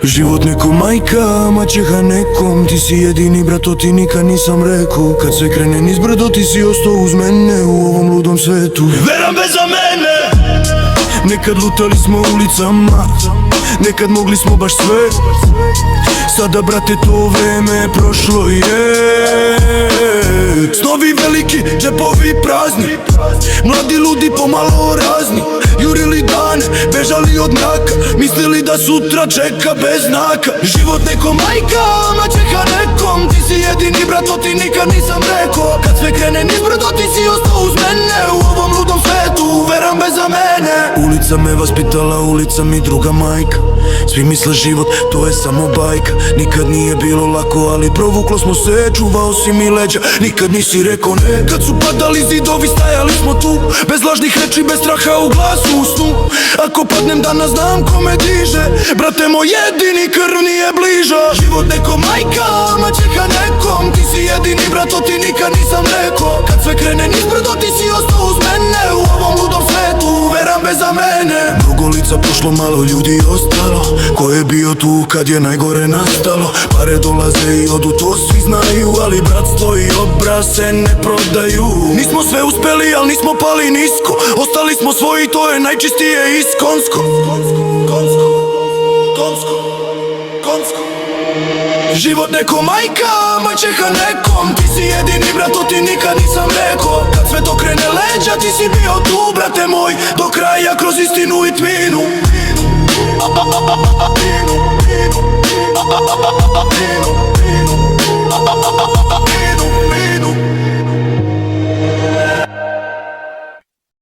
Život neko majka, maćeha nekom. Ti si jedini brat, to ti nikad nisam rekao. Kad sve krene niz brdo, ti si ostao uz mene u ovom ludom svetu. Veram bez za mene. Nekad lutali smo ulicama, nekad mogli smo baš sve. Sada brate to vreme prošlo je. Snovi veliki, džepovi prazni, mladi ludi pomalo razni. Jurili dane, bežali od mraka, mislili da sutra čeka bez znaka. Život neko majka, maćeha nekom. Ti si jedini brat, to ti nikad nisam rekao. Kad sve krene niz brdo, ti si ostao uz mene u ovom ludom svetu. Veram bez za mene. Ulica me vaspitala, ulica mi druga majka. Svi misle život, to je samo bajka. Nikad nije bilo lako, ali provuklo smo se. Čuvao si mi leđa, nikad nisi rekao ne. Kad su padali zidovi, stajali smo tu, bez lažnih reči, bez straha u glasu u snu. Ako padnem danas znam ko me diže, brate moj jedini, krv nije bliža. Život neko majka, maćeha nekom. Ti si jedini brat, to ti nikad nisam rekao. Kad sve krene niz brdo, ti si ostao uz mene u ovom ludom svetu. Veram bez za mene. Mnogo lica prošlo, malo ljudi ostalo. Ko je bio tu kad je najgore nastalo? Pare dolaze i odu, to svi znaju, ali bratstvo i obraz se ne prodaju. Nismo sve uspeli, ali nismo pali nisko. Ostali smo svoji, to je najčistije iskonsko. Život neko majka, maćeha nekom. Ti si jedini brat, to ti nikad nisam rekao. Kad sve to krene leđa, ti si bio tu, brate moj, do kraja kroz istinu i tminu.